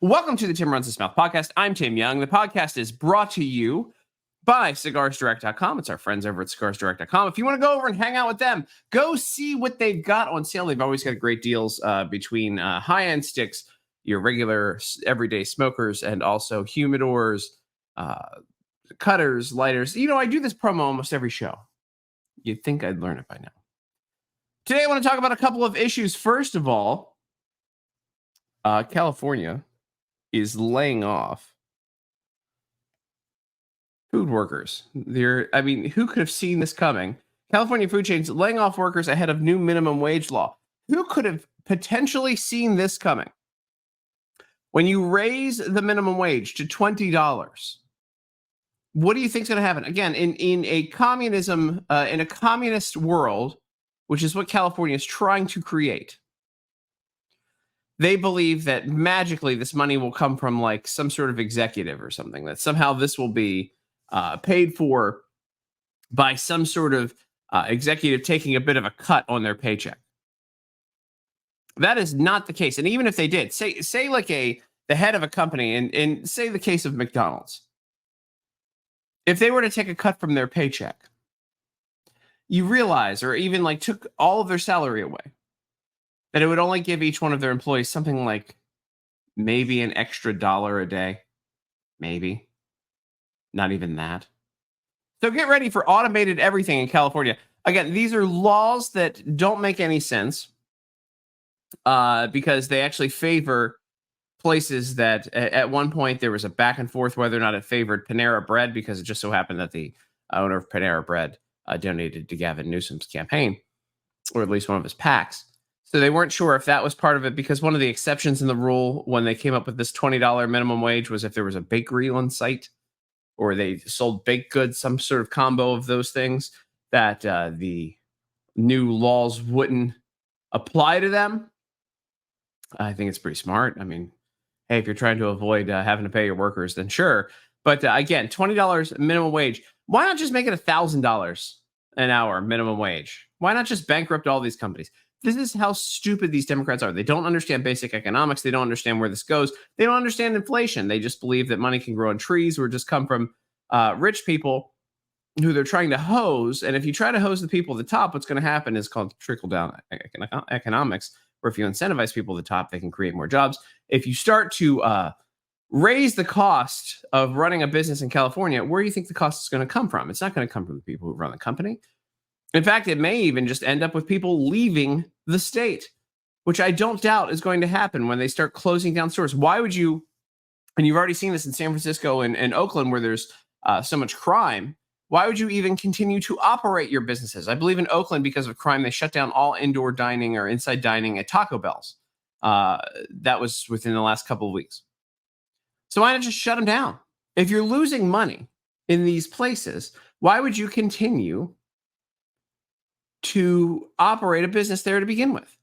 Welcome to the Tim Runs His Mouth podcast. I'm Tim Young. The podcast is brought to you by cigarsdirect.com. It's our friends over at cigarsdirect.com. If you want to go over and hang out with them, go see what they've got on sale. They've always got great deals between high-end sticks, your regular everyday smokers, and also humidors, cutters, lighters. You know, I do this promo almost every show. You'd think I'd learn it by now. Today, I want to talk about a couple of issues. First of all, California is laying off food workers. Who could have seen this coming? California food chains laying off workers ahead of new minimum wage law. Who could have potentially seen this coming? When you raise the minimum wage to $20, what do you think is going to happen? Again, in a communist world, which is what California is trying to create, they believe that magically this money will come from like some sort of executive or something, that somehow this will be paid for by some sort of executive taking a bit of a cut on their paycheck. That is not the case. And even if they did, say like the head of a company, and say the case of McDonald's, if they were to take a cut from their paycheck, you realize, or even like took all of their salary away, that it would only give each one of their employees something like maybe an extra $1 a day. Maybe. Not even that. So get ready for automated everything in California. Again, these are laws that don't make any sense because they actually favor places that at one point there was a back and forth whether or not it favored Panera Bread, because it just so happened that the owner of Panera Bread donated to Gavin Newsom's campaign, or at least one of his PACs. So they weren't sure if that was part of it, because one of the exceptions in the rule when they came up with this $20 minimum wage was if there was a bakery on site or they sold baked goods, some sort of combo of those things, that the new laws wouldn't apply to them. I think it's pretty smart. I mean, hey, if you're trying to avoid having to pay your workers, then sure. But again, $20 minimum wage. Why not just make it $1,000 an hour minimum wage? Why not just bankrupt all these companies? This is how stupid these Democrats are. They don't understand basic economics. They don't understand where this goes. They don't understand inflation. They just believe that money can grow on trees or just come from rich people who they're trying to hose. And if you try to hose the people at the top, what's going to happen is called trickle-down economics, where if you incentivize people at the top, they can create more jobs. If you start to raise the cost of running a business in California, where do you think the cost is going to come from? It's not going to come from the people who run the company. In fact, it may even just end up with people leaving the state, which I don't doubt is going to happen when they start closing down stores. Why would you, and you've already seen this in San Francisco and Oakland where there's so much crime, why would you even continue to operate your businesses? I believe in Oakland, because of crime, they shut down all indoor dining or inside dining at Taco Bell's. That was within the last couple of weeks. So why not just shut them down? If you're losing money in these places, why would you continue to operate a business there to begin with?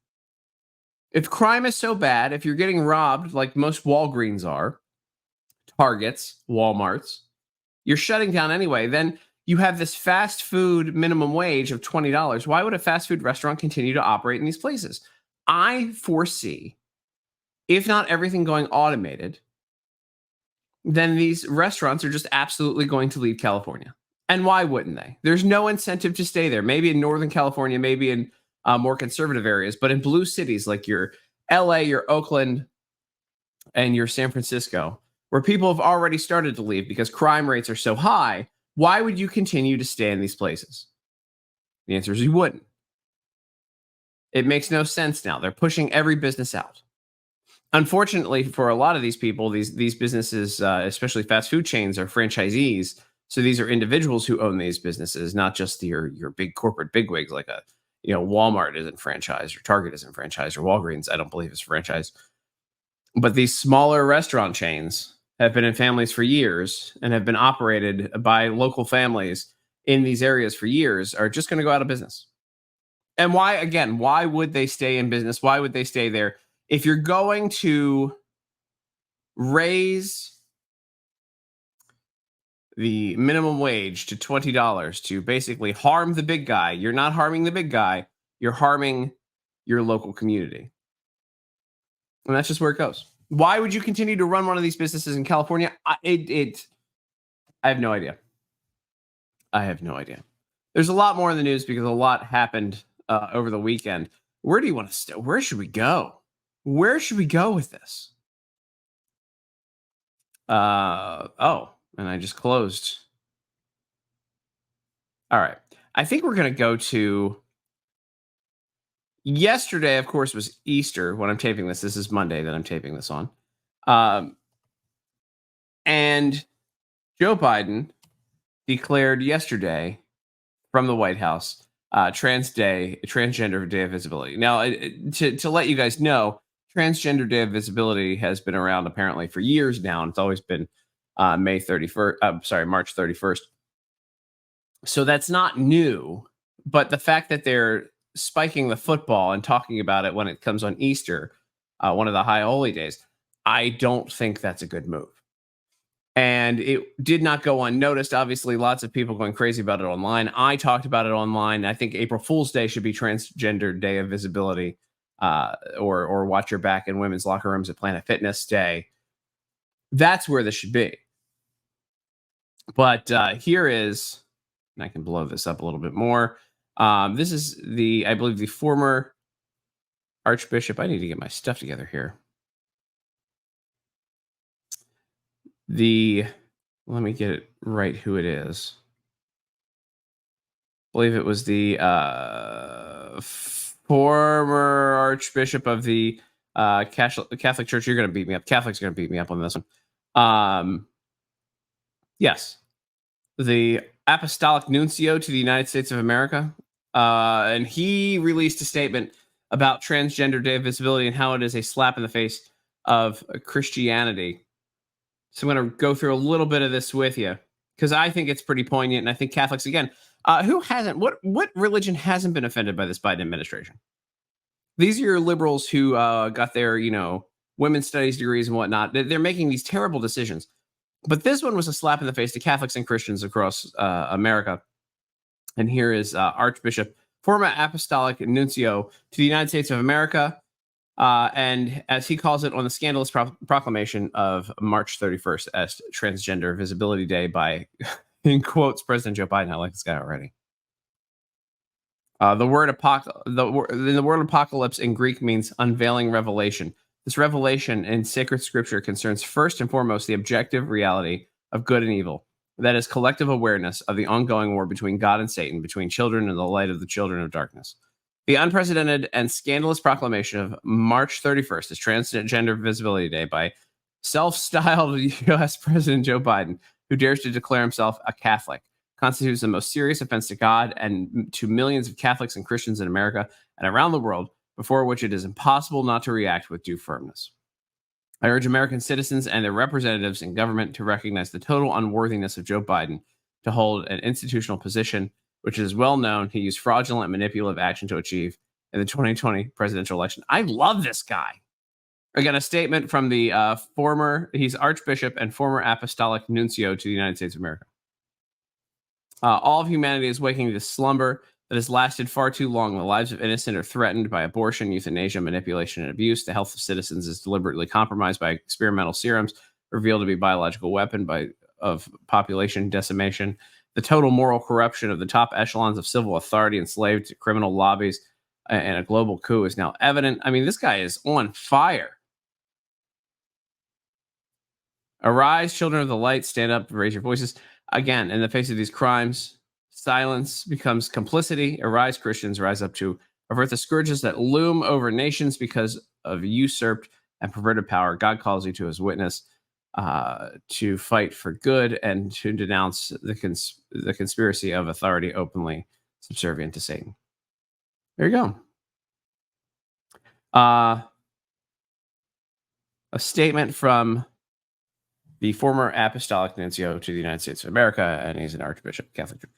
If crime is so bad, if you're getting robbed like most Walgreens are, Targets, Walmarts, you're shutting down anyway, then you have this fast food minimum wage of $20. Why would a fast food restaurant continue to operate in these places? I foresee, if not everything going automated, then these restaurants are just absolutely going to leave California. And why wouldn't they? There's no incentive to stay there. Maybe in Northern California, maybe in more conservative areas, but in blue cities like your LA, your Oakland, and your San Francisco, where people have already started to leave because crime rates are so high, why would you continue to stay in these places? The answer is you wouldn't. It makes no sense now. They're pushing every business out. Unfortunately, for a lot of these people, these businesses, especially fast food chains, are franchisees. So these are individuals who own these businesses, not just your big corporate bigwigs like Walmart isn't franchised, or Target isn't franchised, or Walgreens, I don't believe, is franchised. But these smaller restaurant chains have been in families for years and have been operated by local families in these areas for years, are just going to go out of business. And why would they stay in business? Why would they stay there? If you're going to raise the minimum wage to $20 to basically harm the big guy, you're not harming the big guy, you're harming your local community. And that's just where it goes. Why would you continue to run one of these businesses in California? I have no idea. I have no idea. There's a lot more in the news because a lot happened over the weekend. Where do you want to where should we go? Where should we go with this? Oh, and I just closed. All right. I think we're going to go to yesterday, of course, was Easter when I'm taping this. This is Monday that I'm taping this on. Um, and Joe Biden declared yesterday from the White House Transgender Day of Visibility. Now, to let you guys know, Transgender Day of Visibility has been around apparently for years now, and it's always been March 31st. So that's not new, but the fact that they're spiking the football and talking about it when it comes on Easter, one of the high holy days, I don't think that's a good move. And it did not go unnoticed. Obviously, lots of people going crazy about it online. I talked about it online. I think April Fool's Day should be Transgender Day of Visibility, or Watch Your Back in Women's Locker Rooms at Planet Fitness Day. That's where this should be. But here is, and I can blow this up a little bit more. This is I believe, the former Archbishop. I need to get my stuff together here. Let me get it right who it is. I believe it was the former Archbishop of the Catholic Church. You're going to beat me up. Catholics are going to beat me up on this one. Yes. The Apostolic Nuncio to the United States of America. And he released a statement about Transgender Day of Visibility and how it is a slap in the face of Christianity. So I'm going to go through a little bit of this with you because I think it's pretty poignant. And I think Catholics, again, who hasn't, what religion hasn't been offended by this Biden administration? These are your liberals who got their, women's studies degrees and whatnot. They're making these terrible decisions. But this one was a slap in the face to Catholics and Christians across America. And here is Archbishop, former Apostolic Nuncio to the United States of America. And as he calls it, on the scandalous proclamation of March 31st as Transgender Visibility Day by, in quotes, President Joe Biden. I like this guy already. The word apocalypse in Greek means unveiling revelation. This revelation in sacred scripture concerns first and foremost the objective reality of good and evil. That is collective awareness of the ongoing war between God and Satan, between children and the light of the children of darkness. The unprecedented and scandalous proclamation of March 31st as Transgender Visibility Day by self-styled U.S. President Joe Biden, who dares to declare himself a Catholic, constitutes the most serious offense to God and to millions of Catholics and Christians in America and around the world, before which it is impossible not to react with due firmness. I urge American citizens and their representatives in government to recognize the total unworthiness of Joe Biden to hold an institutional position, which is well known he used fraudulent manipulative action to achieve in the 2020 presidential election. I love this guy. Again, a statement from the he's Archbishop and former Apostolic Nuncio to the United States of America. All of humanity is waking to slumber that has lasted far too long. The lives of innocent are threatened by abortion, euthanasia, manipulation, and abuse. The health of citizens is deliberately compromised by experimental serums revealed to be biological weapon of population decimation. The total moral corruption of the top echelons of civil authority enslaved to criminal lobbies and a global coup is now evident. I mean, this guy is on fire. Arise, children of the light, stand up, raise your voices. Again, in the face of these crimes, silence becomes complicity. Arise, Christians, rise up to avert the scourges that loom over nations because of usurped and perverted power. God calls you to his witness, to fight for good and to denounce the conspiracy of authority openly subservient to Satan. There you go. A statement from the former Apostolic Nuncio to the United States of America, and he's an Archbishop, Catholic Church.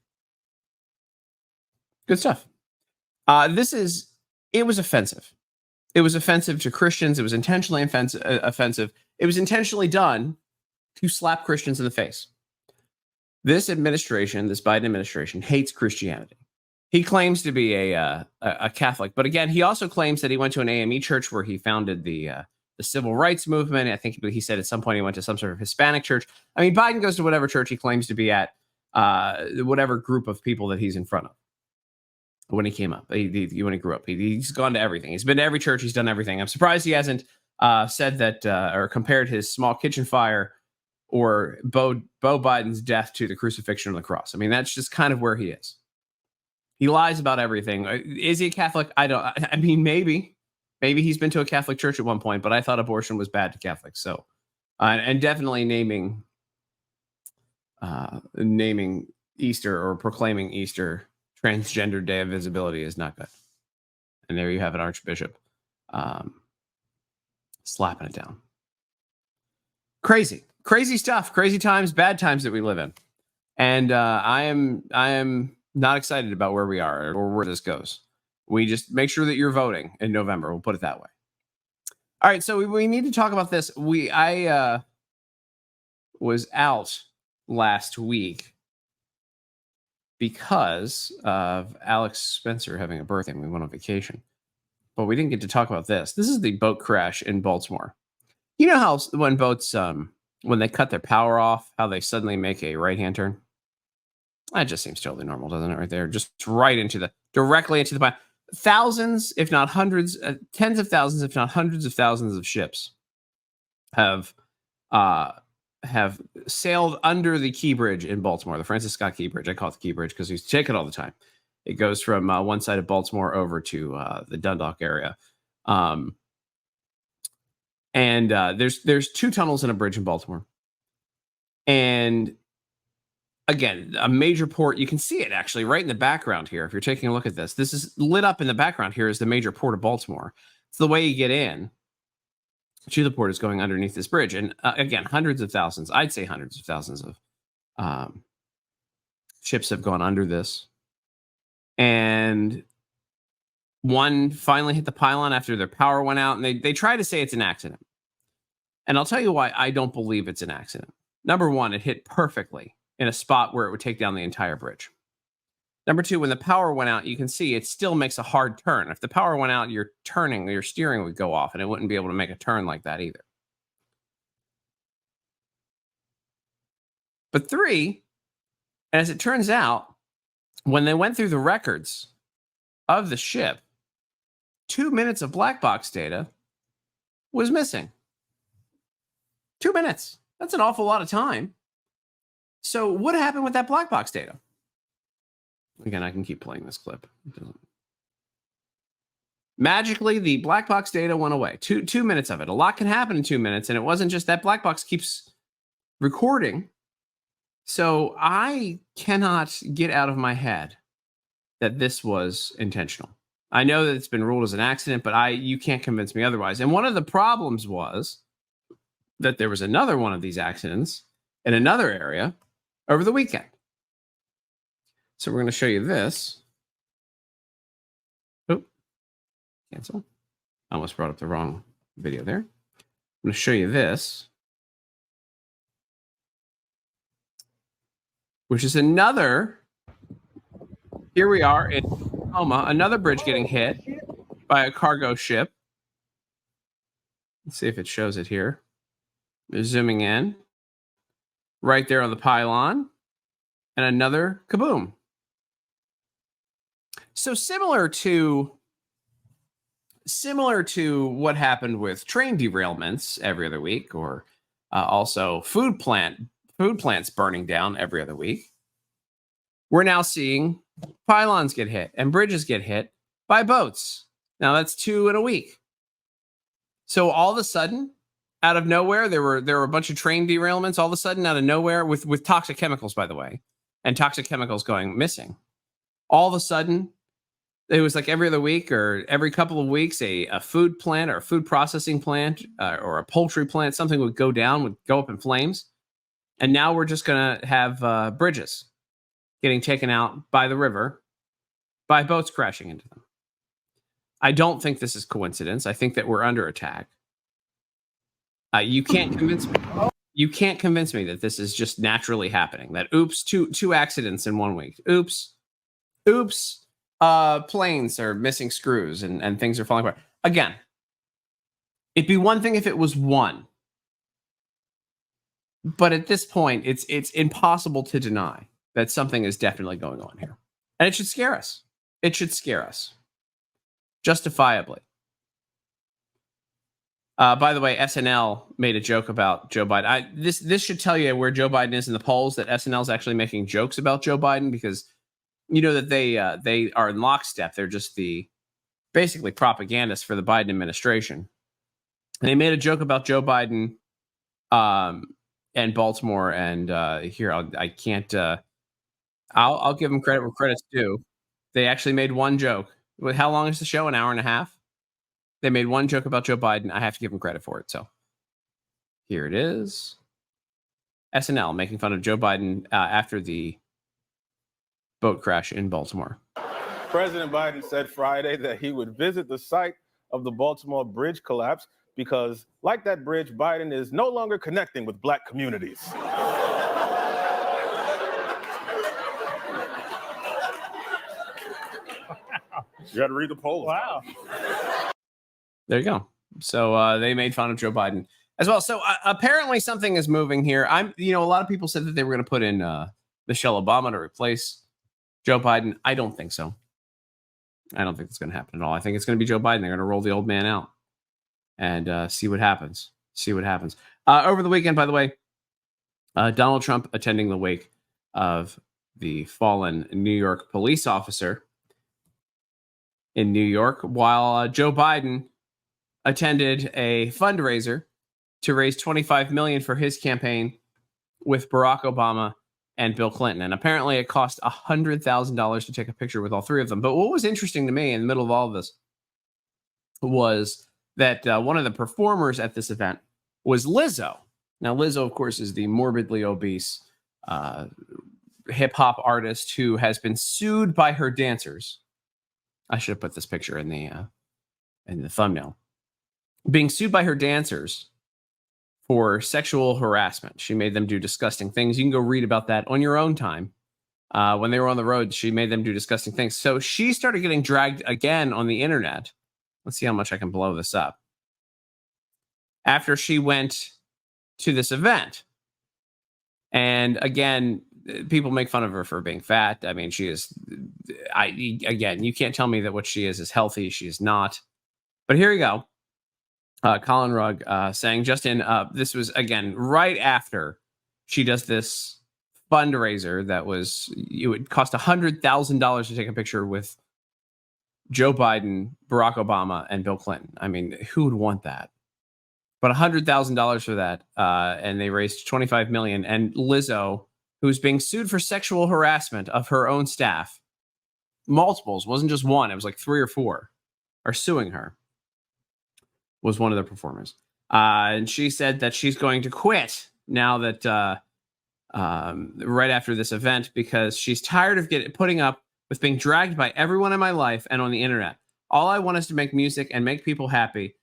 Good stuff. It was offensive. It was offensive to Christians. It was intentionally offensive. It was intentionally done to slap Christians in the face. This administration, this Biden administration, hates Christianity. He claims to be a Catholic, but again, he also claims that he went to an AME church where he founded the the civil rights movement. I think he said at some point he went to some sort of Hispanic church. I mean, Biden goes to whatever church he claims to be at, whatever group of people that he's in front of. When he came up, when he grew up, he's gone to everything. He's been to every church. He's done everything. I'm surprised he hasn't said that or compared his small kitchen fire or Bo Biden's death to the crucifixion on the cross. I mean, that's just kind of where he is. He lies about everything. Is he a Catholic? I mean, maybe he's been to a Catholic church at one point, but I thought abortion was bad to Catholics. So, and definitely naming Easter or proclaiming Easter Transgender Day of Visibility is not good. And there you have an archbishop slapping it down. Crazy stuff, crazy times, bad times that we live in. And I am not excited about where we are or where this goes. We just make sure that you're voting in November. We'll put it that way. All right, so we need to talk about this. I was out last week because of Alex Spencer having a birthday. We went on vacation, but we didn't get to talk about this. This is the boat crash in Baltimore. You know how when boats, when they cut their power off, how they suddenly make a right-hand turn? That just seems totally normal, doesn't it? Right there, just directly into the pipe. Thousands, if not hundreds, tens of thousands, if not hundreds of thousands of ships have sailed under the Key Bridge in Baltimore, the Francis Scott Key Bridge. I call it the Key Bridge because we used to take it all the time. It goes from one side of Baltimore over to the Dundalk area. And there's two tunnels and a bridge in Baltimore. And again, a major port. You can see it actually right in the background here. If you're taking a look at this, this is lit up in the background here is the major port of Baltimore. It's the way you get in to the port is going underneath this bridge. And again, hundreds of thousands, I'd say hundreds of thousands of ships have gone under this. And one finally hit the pylon after their power went out. And they try to say it's an accident. And I'll tell you why I don't believe it's an accident. Number one, it hit perfectly in a spot where it would take down the entire bridge. Number two, when the power went out, you can see it still makes a hard turn. If the power went out, your steering would go off and it wouldn't be able to make a turn like that either. But three, as it turns out, when they went through the records of the ship, 2 minutes of black box data was missing. 2 minutes. That's an awful lot of time. So what happened with that black box data? Again, I can keep playing this clip. Magically, the black box data went away. 2 minutes of it. A lot can happen in 2 minutes, and it wasn't just that black box keeps recording. So I cannot get out of my head that this was intentional. I know that it's been ruled as an accident, but you can't convince me otherwise. And one of the problems was that there was another one of these accidents in another area over the weekend. So we're going to show you this. Oh, cancel. I almost brought up the wrong video there. I'm going to show you this, which is another. Here we are in Oklahoma, another bridge getting hit by a cargo ship. Let's see if it shows it here. We're zooming in. Right there on the pylon. And another kaboom. So similar to what happened with train derailments every other week, or also food plants burning down every other week, we're now seeing pylons get hit and bridges get hit by boats. Now that's 2 in a week. So all of a sudden, out of nowhere, there were a bunch of train derailments. All of a sudden, out of nowhere, with toxic chemicals, by the way, and toxic chemicals going missing. All of a sudden, it was like every other week or every couple of weeks, a food plant or a food processing plant or a poultry plant, something would go down, would go up in flames. And now we're just going to have bridges getting taken out by the river by boats crashing into them. I don't think this is coincidence. I think that we're under attack. You can't convince me. You can't convince me that this is just naturally happening. That oops, two accidents in 1 week. Oops, planes are missing screws and things are falling apart. Again, It'd be one thing if it was one, but at this point, it's impossible to deny that something is definitely going on here, and it should scare us. It should scare us justifiably. By the way, SNL made a joke about Joe Biden. This should tell you where Joe Biden is in the polls. That SNL is actually making jokes about Joe Biden because you know that they are in lockstep. They're just the basically propagandists for the Biden administration. And they made a joke about Joe Biden and Baltimore. And here I can't. I'll give them credit where credit's due. They actually made one joke. How long is the show? An hour and a half. They made one joke about Joe Biden. I have to give them credit for it. So here it is. SNL making fun of Joe Biden after the boat crash in Baltimore. President Biden said Friday that he would visit the site of the Baltimore bridge collapse because, like that bridge, Biden is no longer connecting with Black communities. You got to read the polls. Wow. There you go. So they made fun of Joe Biden as well. So apparently something is moving here. A lot of people said that they were going to put in Michelle Obama to replace Joe Biden. I don't think so. I don't think it's going to happen at all. I think it's going to be Joe Biden. They're going to roll the old man out and see what happens. Over the weekend, by the way, Donald Trump attending the wake of the fallen New York police officer in New York, while Joe Biden attended a fundraiser to raise $25 million for his campaign with Barack Obama and Bill Clinton. And apparently it cost $100,000 to take a picture with all three of them. But what was interesting to me in the middle of all of this was that one of the performers at this event was Lizzo. Now, Lizzo, of course, is the morbidly obese hip hop artist who has been sued by her dancers. I should have put this picture in the thumbnail. Being sued by her dancers for sexual harassment. She made them do disgusting things. You can go read about that on your own time. When they were on the road, she made them do disgusting things. So she started getting dragged again on the internet. Let's see how much I can blow this up. After she went to this event. And again, people make fun of her for being fat. I mean, she is, again, you can't tell me that what she is healthy. She is not. But here we go. Colin Rugg saying, Justin, this was, again, right after she does this fundraiser it would cost $100,000 to take a picture with Joe Biden, Barack Obama, and Bill Clinton. I mean, who would want that? But $100,000 for that, and they raised $25 million. And Lizzo, who's being sued for sexual harassment of her own staff, multiples, wasn't just one, it was like 3 or 4, are suing her, was one of the performers. And she said that she's going to quit now that right after this event because she's tired of putting up with being dragged by everyone in my life and on the internet. All I want is to make music and make people happy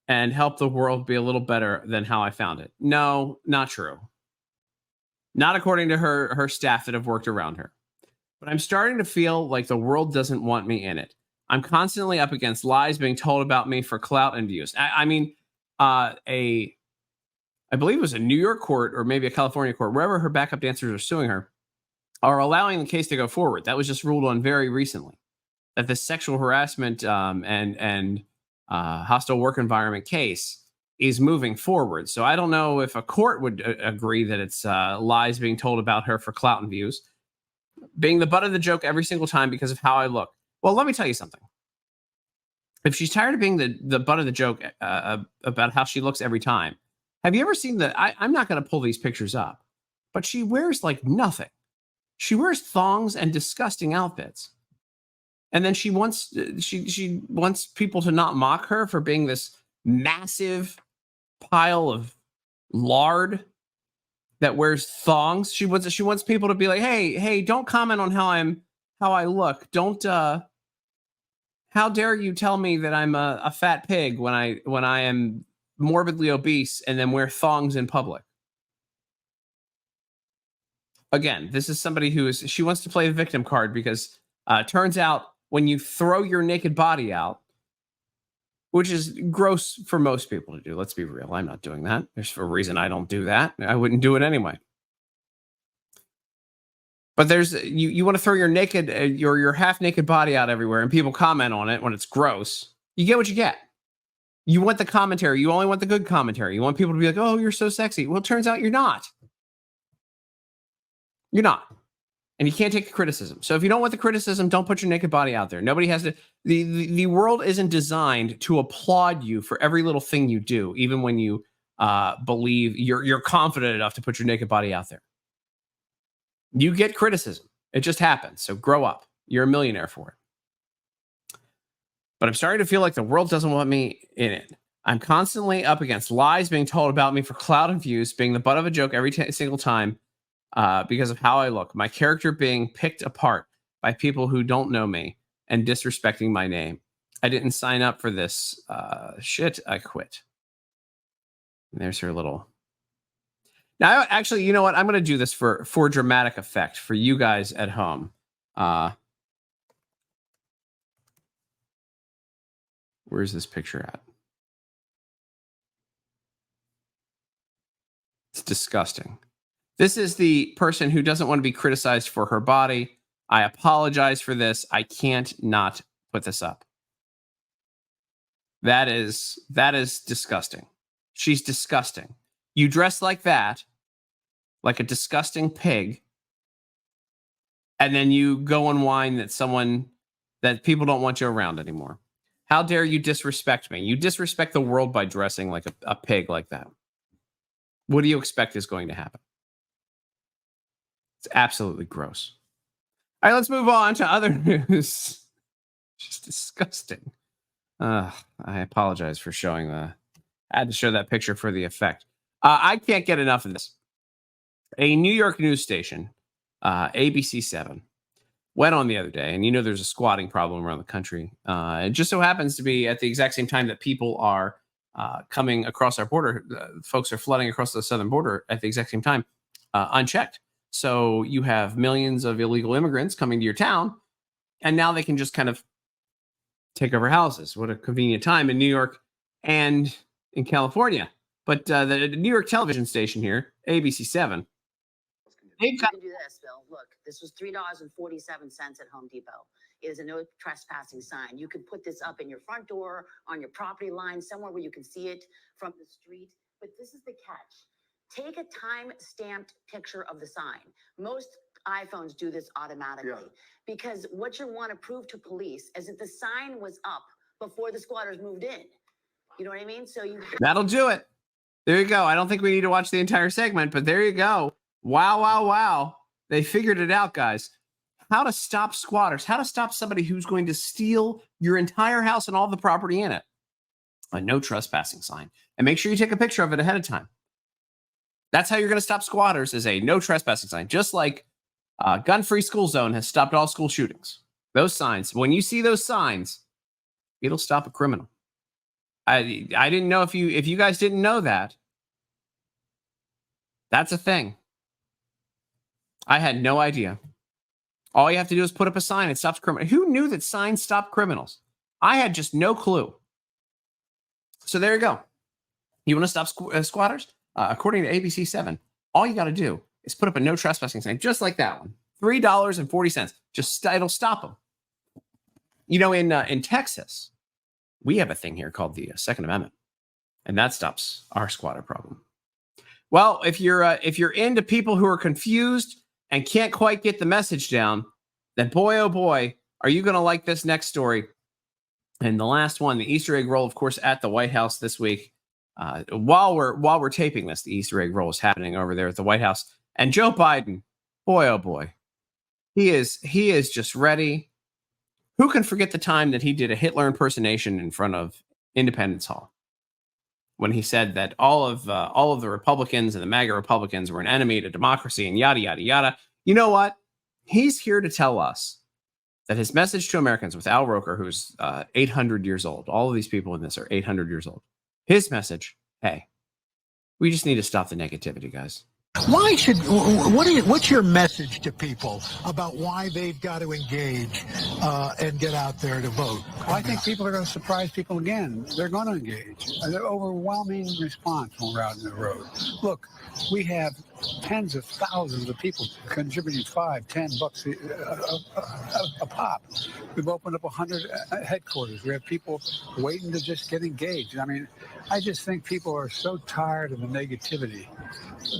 and help the world be a little better than how I found it. No, not true. Not according to her staff that have worked around her. But I'm starting to feel like the world doesn't want me in it. I'm constantly up against lies being told about me for clout and views. I believe it was a New York court or maybe a California court, wherever her backup dancers are suing her, are allowing the case to go forward. That was just ruled on very recently. That the sexual harassment and hostile work environment case is moving forward. So I don't know if a court would agree that it's lies being told about her for clout and views. Being the butt of the joke every single time because of how I look. Well, let me tell you something. If she's tired of being the butt of the joke about how she looks every time, have you ever seen I'm not going to pull these pictures up, but she wears like nothing. She wears thongs and disgusting outfits. And then she wants people to not mock her for being this massive pile of lard that wears thongs. She wants people to be like, hey, don't comment on how I look. Don't how dare you tell me that I'm a fat pig when I am morbidly obese and then wear thongs in public. Again, this is somebody she wants to play the victim card because turns out when you throw your naked body out, which is gross for most people to do. Let's be real. I'm not doing that. There's a reason I don't do that. I wouldn't do it anyway. But there's you want to throw your naked your half naked body out everywhere, and people comment on it when it's gross. You get what you get. You want the commentary. You only want the good commentary. You want people to be like, "Oh, you're so sexy." Well, it turns out you're not. You're not. And you can't take the criticism. So if you don't want the criticism, don't put your naked body out there. Nobody has to. The world isn't designed to applaud you for every little thing you do, even when you believe you're confident enough to put your naked body out there. You get criticism. It just happens. So grow up. You're a millionaire for it. But I'm starting to feel like the world doesn't want me in it. I'm constantly up against lies being told about me for clout and views, being the butt of a joke every single time because of how I look. My character being picked apart by people who don't know me and disrespecting my name. I didn't sign up for this shit. I quit. And there's her little... Now, actually, you know what? I'm going to do this for dramatic effect for you guys at home. Where's this picture at? It's disgusting. This is the person who doesn't want to be criticized for her body. I apologize for this. I can't not put this up. That is disgusting. She's disgusting. You dress like that, like a disgusting pig, and then you go and whine that people don't want you around anymore. How dare you disrespect me? You disrespect the world by dressing like a pig like that. What do you expect is going to happen? It's absolutely gross. All right, let's move on to other news. Just disgusting. I apologize for showing I had to show that picture for the effect. I can't get enough of this. A New York news station, ABC 7, went on the other day, and there's a squatting problem around the country. It just so happens to be at the exact same time that people are coming across our border. Folks are flooding across the southern border at the exact same time, unchecked. So you have millions of illegal immigrants coming to your town, and now they can just kind of take over houses. What a convenient time in New York and in California. But the New York television station here, ABC 7, you can do this, Bill. Look, this was $3.47 at Home Depot. It is a no trespassing sign. You could put this up in your front door, on your property line, somewhere where you can see it from the street. But this is the catch. Take a time-stamped picture of the sign. Most iPhones do this automatically because what you want to prove to police is that the sign was up before the squatters moved in. You know what I mean? So that'll do it. There you go. I don't think we need to watch the entire segment, but there you go. Wow, wow, wow. They figured it out, guys. How to stop squatters. How to stop somebody who's going to steal your entire house and all the property in it. A no trespassing sign. And make sure you take a picture of it ahead of time. That's how you're going to stop squatters, is a no trespassing sign. Just like gun-free school zone has stopped all school shootings. Those signs, when you see those signs, it'll stop a criminal. I didn't know if you guys didn't know that. That's a thing. I had no idea. All you have to do is put up a sign. It stops criminals. Who knew that signs stop criminals? I had just no clue. So there you go. You want to stop squatters? According to ABC 7, all you got to do is put up a no trespassing sign, just like that one. $3.40. It'll stop them. In Texas, we have a thing here called the Second Amendment, and that stops our squatter problem. Well, if you're into people who are confused and can't quite get the message down, then boy, oh boy, are you going to like this next story. And the last one, the Easter egg roll, of course, at the White House this week. While we're taping this, the Easter egg roll is happening over there at the White House. And Joe Biden, boy, oh boy, he is just ready. Who can forget the time that he did a Hitler impersonation in front of Independence Hall when he said that all of the Republicans and the MAGA Republicans were an enemy to democracy and yada, yada, yada. You know what? He's here to tell us that his message to Americans with Al Roker, who's 800 years old, all of these people in this are 800 years old. His message, hey, we just need to stop the negativity, guys. What's your message to people about why they've got to engage and get out there to vote? Well, I think people are going to surprise people again. They're going to engage. An overwhelming response when we're out on the road. Look, we have tens of thousands of people contributing $5-10 a pop. We've opened up 100 headquarters. We have people waiting to just get engaged. I mean, I just think people are so tired of the negativity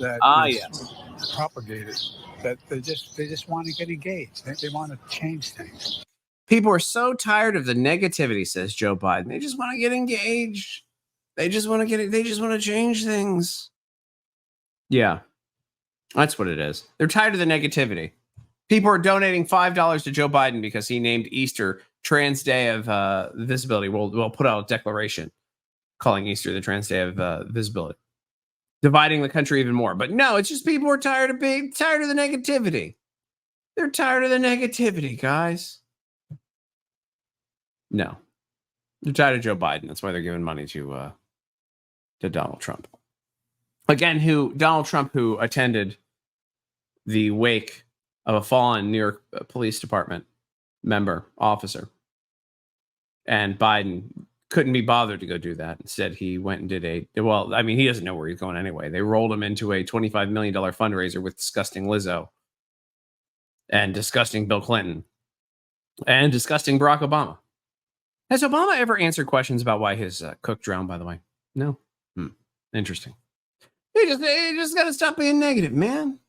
that is propagated that they just want to get engaged. They want to change things. People are so tired of the negativity, says Joe Biden. They just want to get engaged. They just want to change things. Yeah, that's what it is. They're tired of the negativity. People are donating $5 to Joe Biden because he named Easter Trans Day of Visibility. We'll put out a declaration calling Easter the Trans Day of Visibility, dividing the country even more. But no, it's just people are tired of the negativity. They're tired of the negativity, guys. No, they're tired of Joe Biden. That's why they're giving money to Donald Trump. Again, Donald Trump, who attended the wake of a fallen New York Police Department officer. And Biden couldn't be bothered to go do that. Instead, he went and did he doesn't know where he's going anyway. They rolled him into a $25 million fundraiser with disgusting Lizzo and disgusting Bill Clinton and disgusting Barack Obama. Has Obama ever answered questions about why his cook drowned, by the way? No? Interesting. They just got to stop being negative, man.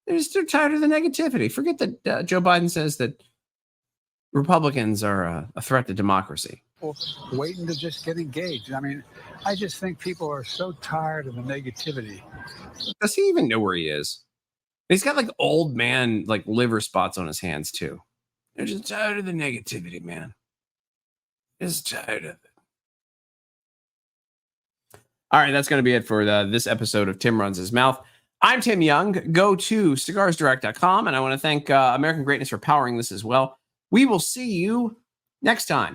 They're tired of the negativity. Forget that Joe Biden says that Republicans are a threat to democracy. Waiting to just get engaged. I mean, I just think people are so tired of the negativity. Does he even know where he is? He's got like old man, like liver spots on his hands too. They're just tired of the negativity, man. Just tired of it. All right, that's going to be it for this episode of Tim Runs His Mouth. I'm Tim Young. Go to cigarsdirect.com, and I want to thank American Greatness for powering this as well. We will see you next time.